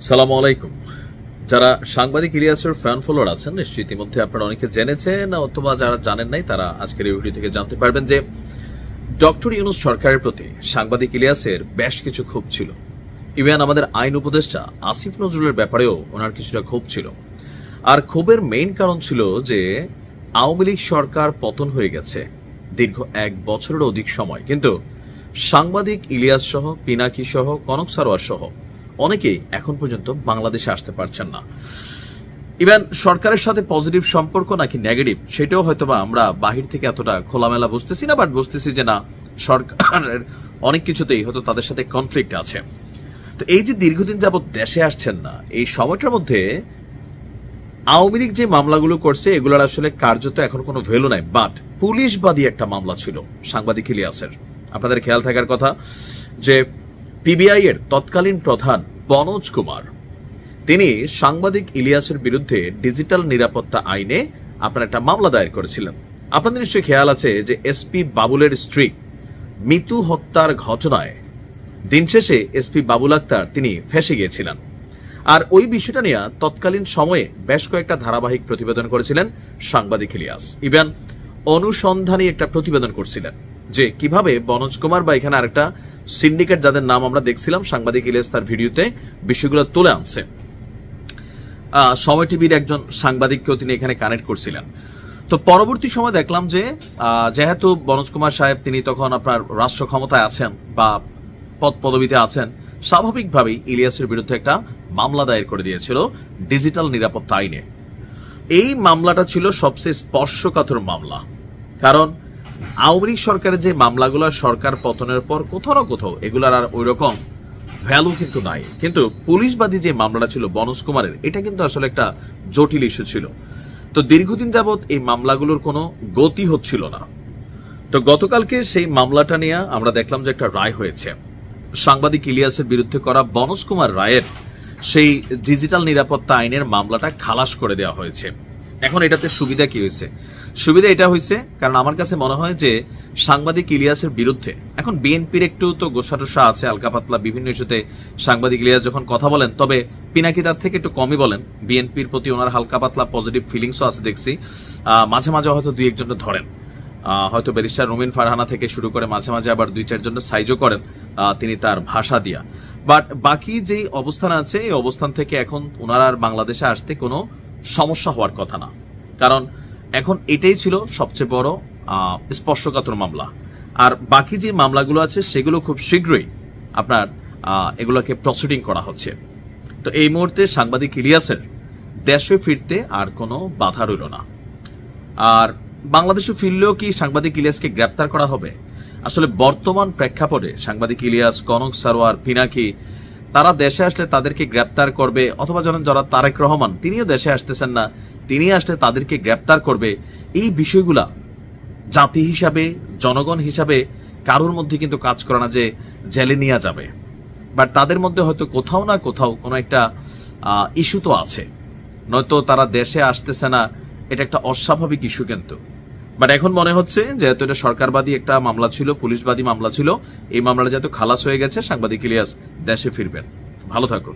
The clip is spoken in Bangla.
সালামু আলাইকুম। যারা সাংবাদিক ইলিয়াসের ফ্যান ফলোয়ার আছেন, নিশ্চয়ই ইতিমধ্যে আপনারা অনেকে জেনেছেন, অথবা যারা জানেন নাই তারা আজকের এই ভিডিও থেকে জানতে পারবেন যে ডক্টর ইউনূস সরকারের প্রতি সাংবাদিক ইলিয়াসের বেশ কিছু ক্ষোভ ছিল। ইভেন আমাদের আইন উপদেষ্টা আসিফ নজরুলের ব্যাপারেও ওনার কিছুটা ক্ষোভ ছিল। আর ক্ষোভের মেইন কারণ ছিল যে আওয়ামী লীগ সরকার পতন হয়ে গেছে দীর্ঘ 1 বছরের অধিক সময়, কিন্তু সাংবাদিক ইলিয়াস সহ, পিনাকি সহ, কনক সারোয়ার সহ অনেকেই এখন পর্যন্ত বাংলাদেশে আসতে পারছেন না। ইভেন সরকারের সাথে পজিটিভ সম্পর্ক নাকি নেগেটিভ সেটাও হয়তোবা আমরা বাহির থেকে এতটা খোলামেলা বুঝতেছি না, বাট বুঝতেছি যে না, সরকারের অনেক কিছুতেই হয়তো তাদের সাথে কনফ্লিক্ট আছে। তো এই যে দীর্ঘদিন যাবৎ দেশে আসছেন না, এই সময়টার মধ্যে আওয়ামী লীগ যে মামলাগুলো করছে এগুলোর আসলে কার্যত এখন কোনো ভ্যালু নাই, বাট পুলিশবাদী একটা মামলা ছিল সাংবাদিক ইলিয়াসের। আপনাদের খেয়াল থাকার কথা যে পিবিআই এর তৎকালীন প্রধান বনোজ কুমার তিনি সাংবাদিক ইলিয়াসের বিরুদ্ধে ডিজিটাল নিরাপত্তা আইনে আপনার একটা মামলা দায়ের করেছিলেন। আপনাদের নিশ্চয়ই খেয়াল আছে যে এসপি বাবুলের স্ত্রী মিতু হত্যার ঘটনায় দিন শেষে এসপি বাবুল আক্তার তিনি ফেঁসে গিয়েছিলেন। আর ওই বিষয়টা নিয়ে তৎকালীন সময়ে বেশ কয়েকটা ধারাবাহিক প্রতিবেদন করেছিলেন সাংবাদিক ইলিয়াস। ইভেন অনুসন্ধানী একটা প্রতিবেদন করছিলেন যে কিভাবে বনোজ কুমার বা এখানে আরেকটা সিন্ডিকেট যাদের নাম আমরা দেখছিলাম, সাংবাদিক ইলিয়াস তার ভিডিওতে বিষয়গুলো তুলে আনছে। সময় টিভির একজন সাংবাদিককেও তিনি এখানে কানেক্ট করছিলেন। তো পরবর্তী সময় দেখলাম যে যেহেতু বনোজ কুমার সাহেব তিনি তখন আপনার রাষ্ট্র ক্ষমতায় আছেন বা পদ পদবিতে আছেন, স্বাভাবিকভাবেই ইলিয়াসের বিরুদ্ধে একটা মামলা দায়ের করে দিয়েছিল ডিজিটাল নিরাপত্তা আইনে। এই মামলাটা ছিল সবচেয়ে স্পর্শকাতর মামলা, কারণ আওয়ামী লীগ সরকারের যে মামলাগুলো সরকার পতনের পর কোথাও না কোথাও এগুলার আর ওই রকম ভ্যালু কিন্তু নাই, কিন্তু পুলিশবাদী যে মামলাটা ছিল বনোজ কুমারের, এটা কিন্তু আসলে একটা জটিল ইস্যু ছিল। তো দীর্ঘদিন যাবৎ এই মামলাগুলোর কোনো গতি হচ্ছিল না। তো গতকালকে সেই মামলাটা নিয়ে আমরা দেখলাম যে একটা রায় হয়েছে। সাংবাদিক ইলিয়াসের বিরুদ্ধে করা বনোজ কুমার রায়ের সেই ডিজিটাল নিরাপত্তা আইনের মামলাটা খালাস করে দেওয়া হয়েছে। এখন এটাতে সুবিধা কি হয়েছে? সুবিধা এটা হয়েছে কারণ আমার কাছে মনে হয় যে সাংবাদিক ইলিয়াসের বিরুদ্ধে এখন বিএনপির একটু তো গোসাটোসা আছে, হালকা পাতলা বিভিন্ন ইস্যুতে সাংবাদিক ইলিয়াস যখন কথা বলেন, তবে পিনাকি তার থেকে একটু কমই বলেন। বিএনপির প্রতি ওনার হালকা পাতলা পজিটিভ ফিলিংসও আছে দেখছি। মাঝে মাঝে হয়তো দুই একজনটা ধরেন, হয়তো ব্যারিস্টার রুমিন ফারহানা থেকে শুরু করে মাঝে মাঝে আবার 2-4 জন সাইজও করেন তিনি তার ভাষা দিয়া। বাট বাকি যেই অবস্থান আছে এই অবস্থান থেকে এখন ওনার আর বাংলাদেশে আসতে কোনো সমস্যা হওয়ার কথা না, কারণ এখন এটাই ছিল সবচেয়ে বড় স্পর্শকাতর মামলা। আর বাকি যে মামলাগুলো আছে সেগুলো খুব শীঘ্রই আপনার এগুলোকে প্রসিডিং করা হচ্ছে। তো এই মুহূর্তে সাংবাদিক ইলিয়াসের দেশে ফিরতে আর কোনো বাধা রইল না। আর বাংলাদেশে ফিরলেও কি সাংবাদিক ইলিয়াসকে গ্রেপ্তার করা হবে? আসলে বর্তমান প্রেক্ষাপটে সাংবাদিক ইলিয়াস, কনক সারোয়ার, পিনাকি তারা দেশে আসলে তাদেরকে গ্রেপ্তার করবে, অথবা যারা তারেক রহমান তিনিও দেশে আসতেছেন না, তিনি আসলে তাদেরকে গ্রেপ্তার করবে, এই বিষয়গুলা জাতি হিসাবে, জনগণ হিসাবে কারোর মধ্যে কিন্তু কাজ করে না যে জেলে নিয়ে যাবে। বাট তাদের মধ্যে হয়তো কোথাও না কোথাও কোনো একটা ইস্যু তো আছে, নয়তো তারা দেশে আসতেছে না, এটা একটা অস্বাভাবিক ইস্যু। কিন্তু বাট এখন মনে হচ্ছে যেহেতু এটা সরকারবাদী একটা মামলা ছিল, পুলিশবাদী মামলা ছিল, এই মামলাটা যেহেতু খালাস হয়ে গেছে, সাংবাদিক ইলিয়াস দেশে ফিরবেন। ভালো থাকুন।